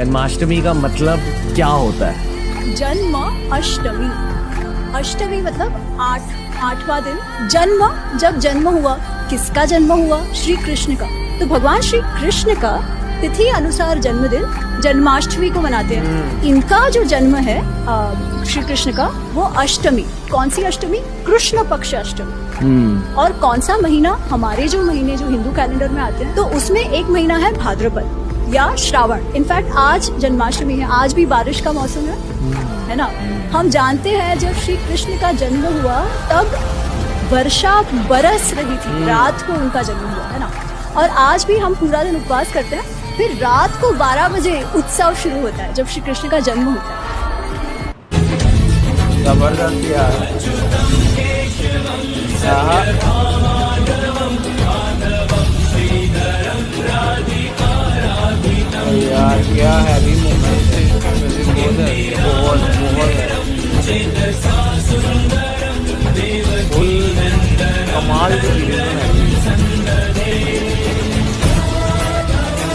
जन्माष्टमी का मतलब क्या होता है? जन्म अष्टमी, अष्टमी मतलब आठवां दिन। जन्म, जब जन्म हुआ, किसका जन्म हुआ? श्री कृष्ण का। तो भगवान श्री कृष्ण का तिथि अनुसार जन्मदिन जन्माष्टमी को मनाते हैं। इनका जो जन्म है श्री कृष्ण का, वो अष्टमी। कौन सी अष्टमी? कृष्ण पक्ष अष्टमी। और कौन सा महीना? हमारे जो महीने जो हिंदू कैलेंडर में आते हैं, तो उसमें एक महीना है भाद्रपद या श्रावण। इनफैक्ट आज जन्माष्टमी है, आज भी बारिश का मौसम है ना। हम जानते हैं जब श्री कृष्ण का जन्म हुआ तब वर्षा बरस रही थी, रात को उनका जन्म हुआ है ना। और आज भी हम पूरा दिन उपवास करते हैं, फिर रात को 12 बजे उत्सव शुरू होता है जब श्री कृष्ण का जन्म होता है। जबरदस्त यार, यार क्या हैवी मोमेंट है, कमाल की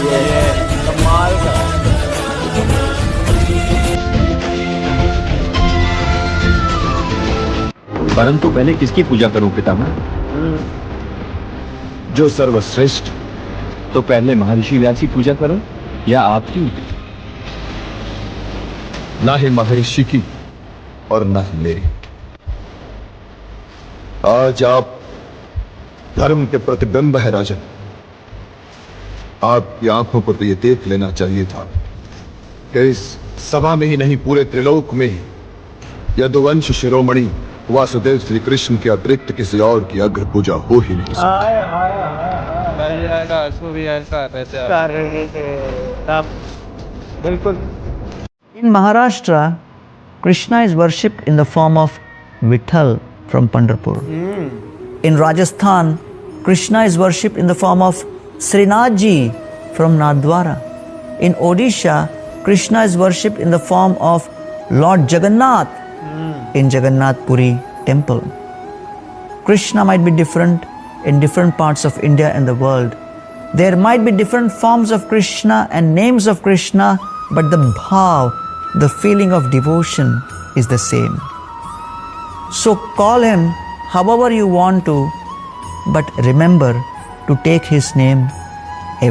ये कमाल का। परंतु पहले किसकी पूजा करूं पितामह? जो सर्वश्रेष्ठ। तो पहले महर्षि व्यास की पूजा करो या आपकी? ना ही महर्षि की और ना ही मेरी। आज आप धर्म के प्रतिबिंब है राजन। आपकी आंखों पर तो यह देख लेना चाहिए था कि इस सभा में ही नहीं, पूरे त्रिलोक में ही यदुवंश शिरोमणि वासुदेव श्री कृष्ण के अतिरिक्त किसी और की अग्र पूजा हो ही नहीं बिल्कुल। In Maharashtra, Krishna is worshipped in the form of Vitthal from Pandharpur. In Rajasthan, Krishna is worshipped in the form of Srinath Ji from Nathdwara. In Odisha, Krishna is worshipped in the form of Lord Jagannath in Jagannath Puri temple. Krishna might be different in different parts of India and the world. There might be different forms of Krishna and names of Krishna, but the bhav, the feeling of devotion is the same. So call him however you want to, but remember to take his name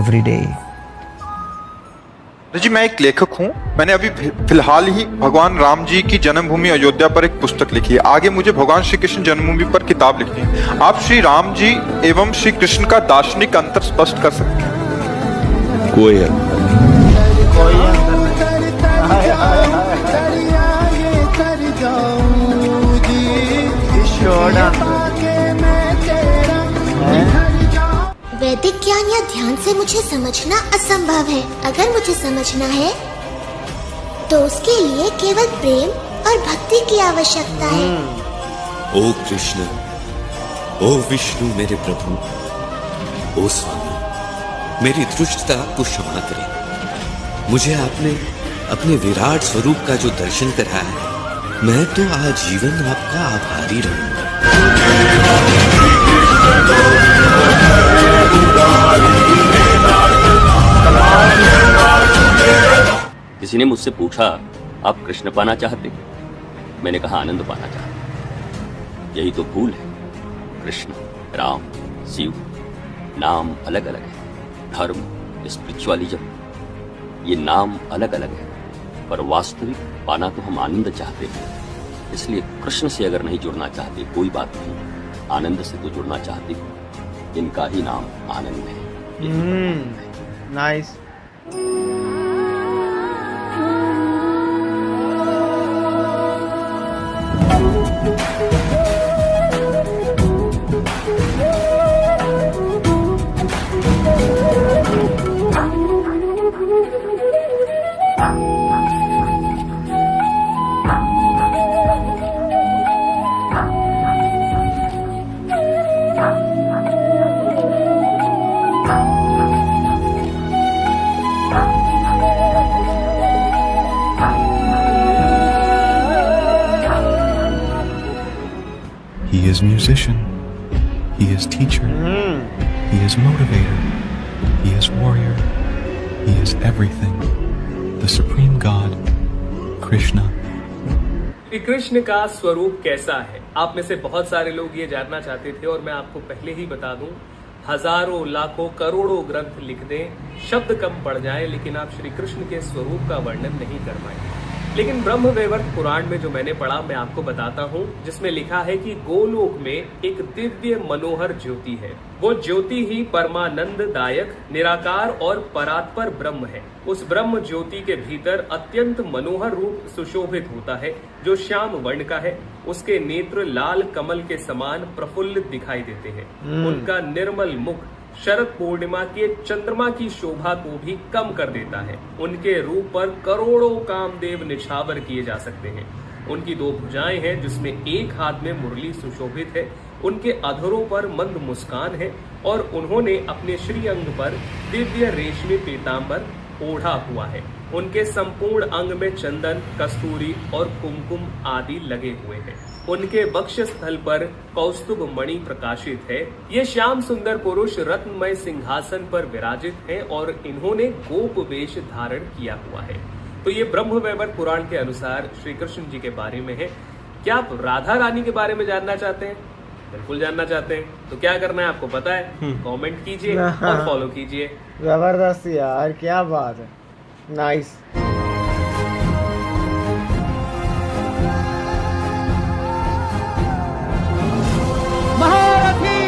every day. जी, मैं एक लेखक हूँ। मैंने अभी फिलहाल ही भगवान राम जी की जन्मभूमि अयोध्या पर एक पुस्तक लिखी है। आगे मुझे भगवान श्री कृष्ण जन्मभूमि पर किताब लिखनी है। आप श्री राम जी एवं श्री कृष्ण का दार्शनिक अंतर स्पष्ट कर सकते हैं? कोई अंतर वैदिक ज्ञान या ध्यान से मुझे समझना असंभव है। अगर मुझे समझना है तो उसके लिए केवल प्रेम और भक्ति की आवश्यकता है। ओ कृष्ण, ओ विष्णु मेरे प्रभु, ओ स्वामी, मेरी दुष्टता को क्षमा करें। मुझे आपने अपने विराट स्वरूप का जो दर्शन कराया है, मैं तो आजीवन आपका आभारी रहूंगा। किसी ने मुझसे पूछा, आप कृष्ण पाना चाहते? मैंने कहा आनंद पाना चाहते। यही तो भूल है। कृष्ण, राम, शिव नाम अलग अलग है। धर्म, स्पिरिचुअलिज्म, ये नाम अलग अलग है, पर वास्तविक पाना तो हम आनंद चाहते हैं। इसलिए कृष्ण से अगर नहीं जुड़ना चाहते कोई बात नहीं, आनंद से तो जुड़ना चाहते हो। इनका ही नाम आनंद है। Nice. He is musician, he is teacher, he is motivator, he is warrior, he is everything. the Supreme God, Krishna. Shri Krishna का स्वरूप कैसा है? आप में से बहुत सारे लोग ये जानना चाहते थे और मैं आपको पहले ही बता दूं, हजारों लाखों करोड़ों ग्रंथ लिख दें, शब्द कम पड़ जाए, लेकिन आप श्री कृष्ण के स्वरूप का वर्णन नहीं कर पाएंगे। लेकिन ब्रह्म वैवर्त पुराण में जो मैंने पढ़ा मैं आपको बताता हूँ, जिसमें लिखा है कि गोलोक में एक दिव्य मनोहर ज्योति है। वो ज्योति ही परमानंद दायक, निराकार और परात्पर ब्रह्म है। उस ब्रह्म ज्योति के भीतर अत्यंत मनोहर रूप सुशोभित होता है, जो श्याम वर्ण का है। उसके नेत्र लाल कमल के समान प्रफुल्लित दिखाई देते हैं। उनका निर्मल मुख शरद पूर्णिमा के चंद्रमा की शोभा को भी कम कर देता है। उनके रूप पर करोड़ों कामदेव निछावर किए जा सकते हैं। उनकी 2 भुजाएं हैं, जिसमें एक हाथ में मुरली सुशोभित है। उनके अधरों पर मंद मुस्कान है और उन्होंने अपने श्री अंग पर दिव्य रेशमी पीतांबर ओढ़ा हुआ है। उनके संपूर्ण अंग में चंदन, कस्तूरी और कुमकुम आदि लगे हुए हैं। उनके वक्ष स्थल पर कौस्तुभ मणि प्रकाशित है। ये श्याम सुंदर पुरुष रत्नमय सिंहासन पर विराजित हैं और इन्होंने गोप वेश धारण किया हुआ है। तो ये ब्रह्म वैवर्त पुराण के अनुसार श्री कृष्ण जी के बारे में है। क्या आप राधा रानी के बारे में जानना चाहते हैं? बिल्कुल जानना चाहते हैं तो क्या करना है आपको पता है, कमेंट कीजिए और फॉलो कीजिए। जबरदस्त यार, क्या बात है, नाइस। महारथी,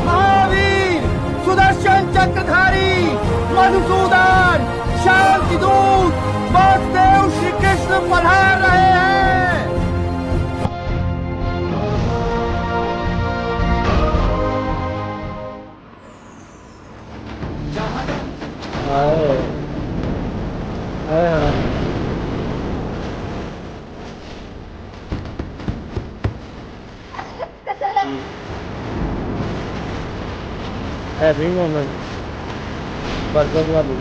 महावीर, सुदर्शन चक्रधारी, मधुसूदन, शांति दूत, वासुदेव श्री कृष्ण पधार रहे हैं। हैवी मोमेंट, बरकत वाली।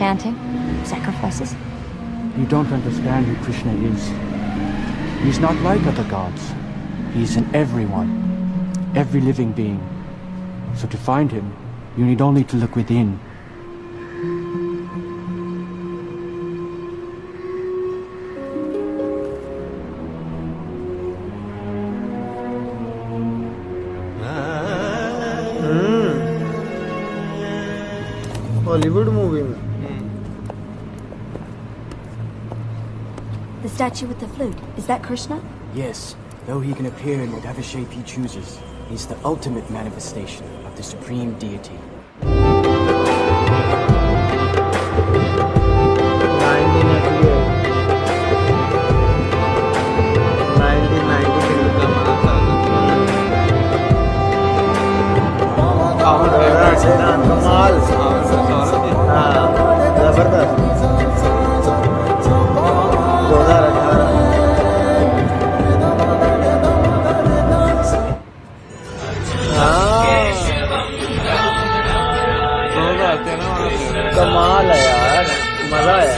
Chanting, sacrifices. You don't understand who Krishna is. He's not like other gods. He's in everyone, every living being. So to find him, you need only to look within. Hollywood movie में The statue with the flute, is that Krishna? Yes, though he can appear in whatever shape he chooses, he's the ultimate manifestation of the supreme deity. कमाल, हाँ, जबरदस्त। 2018। कमाल है यार, मजा आया।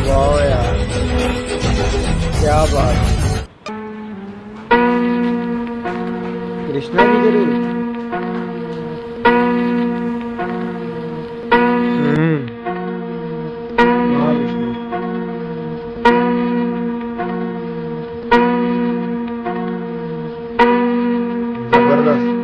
वाह यार, क्या बात। कृष्णा की जरूर। महाविष्णु। जबरदस्त।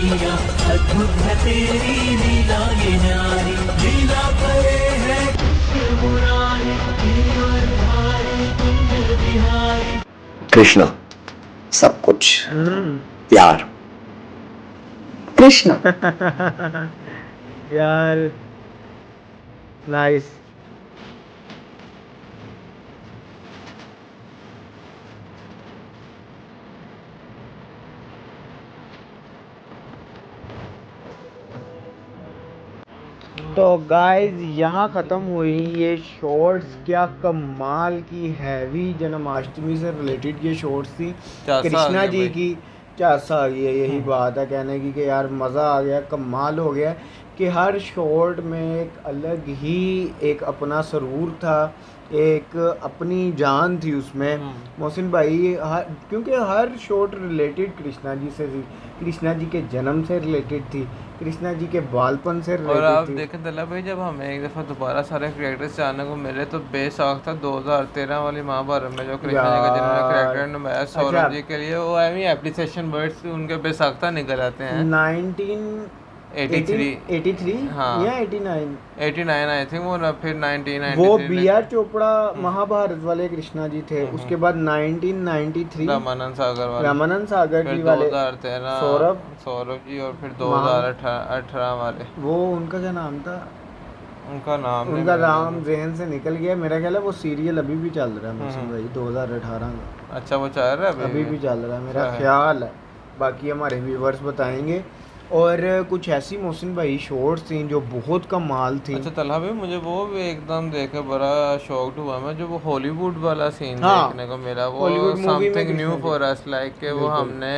मैया अद्भुत है तेरी लीला ये न्यारी लीला करे है मुरारी जीवन भारी कुंज बिहारी। कृष्णा सब कुछ प्यार कृष्ण यार नाइस। तो गाइस यहाँ ख़त्म हुई ये शॉर्ट्स। क्या कमाल की हैवी जन्माष्टमी से रिलेटेड ये शॉर्ट्स थी। कृष्णा जी की चासा आ गई है, यही बात है कहने की कि यार मज़ा आ गया, कमाल हो गया कि हर शॉर्ट में एक अलग ही एक अपना सरूर था, एक अपनी जान थी उसमें। मोहसिन भाई क्योंकि हर शॉर्ट रिलेटेड कृष्णा जी से थी, कृष्णा जी के जन्म से रिलेटेड थी, कृष्णा जी के बालपन से रिलेटेड और आप थी। देखें दला भाई, जब हमें एक दफ़ा दोबारा सारे क्रिएटर्स जानने को मिले तो बेशौक था 2013 वाली महाभारत में जो कृष्णा जी का जिन्होंने क्रिएटर निभाया सौरभ जी के लिए, वो एमी एप्लीकेशन वर्ड्स उनके बेसाख्ता निकल आते हैं। 1983 हाँ या 89 आई थिंक वो फिर 1993 वो बी आर चोपड़ा महाभारत वाले कृष्णा जी थे। उसके बाद 1993 रामानंद सागर जी वाले 2013 सौरभ जी, और फिर 2018 वाले वो उनका क्या नाम था, उनका नाम ज़हन से निकल गया। मेरा ख्याल है वो सीरियल अभी भी चल रहा है मोहसिन भाई 2018 का। अच्छा वो चल रहा है अभी भी चल रहा है मेरा ख्याल है, बाकी हमारे व्यूवर्स बताएंगे। और कुछ ऐसी मोहसिन भाई शॉर्ट्स थी जो बहुत कमाल थी। अच्छा तलहा भाई, मुझे वो भी एकदम देखे बड़ा शॉक्ड हुआ मैं, जो वो हॉलीवुड वाला सीन देखने को मिला, वो something new for us, like के वो हमने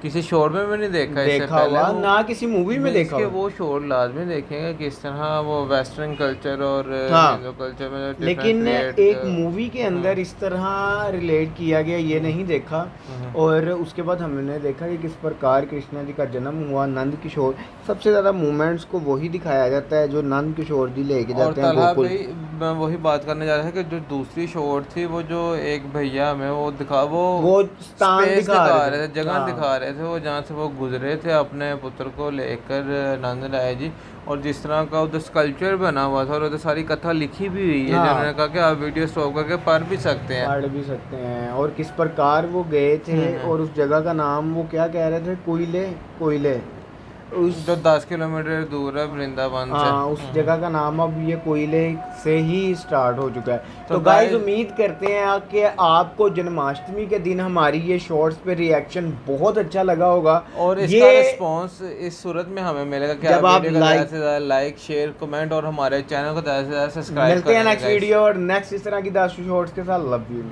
किसी शोर में भी नहीं देखा इससे पहले, ना किसी मूवी में देखा। वो शोर लाजमी देखेंगे किस तरह वो वेस्टर्न कल्चर और हिंदू कल्चर में, लेकिन एक मूवी के अंदर इस तरह रिलेट किया गया ये नहीं देखा। और उसके बाद हमने देखा कि किस प्रकार कृष्णा जी का जन्म हुआ। नंद किशोर सबसे ज़्यादा मूवमेंट्स को वही दिखाया जाता है जो नंद किशोर जी लेके जाते हैं गोकुल। मैं वही बात करने जा रहा था कि जो दूसरी शॉट थी वो जो एक भैया में वो दिखा स्थान दिखा रहे थे, जगह दिखा रहे थे, वो जहाँ से वो गुजरे थे अपने पुत्र को लेकर नंद राय जी, और जिस तरह का उधर स्कल्पचर बना हुआ था और उधर सारी कथा लिखी भी हुई है, जिन्होंने कहा कि आप वीडियो स्टॉप करके पढ़ भी सकते हैं और किस प्रकार वो गए थे। और उस जगह का नाम वो क्या कह रहे थे, कोयले उस जो 10 किलोमीटर दूर है वृंदावन से। उस जगह का नाम अब ये कोयले से ही स्टार्ट हो चुका है। तो गाइस उम्मीद करते हैं कि आपको जन्माष्टमी के दिन हमारी ये शॉर्ट्स पे रिएक्शन बहुत अच्छा लगा होगा, और इसका रिस्पांस इस सूरत में हमें मिलेगा कि आप वीडियो को ज़्यादा से ज़्यादा लाइक शेयर कमेंट और हमारे चैनल को ज़्यादा से ज़्यादा सब्सक्राइब। मिलते हैं नेक्स्ट वीडियो और नेक्स्ट इस तरह की 10 शॉर्ट्स के साथ। Love you.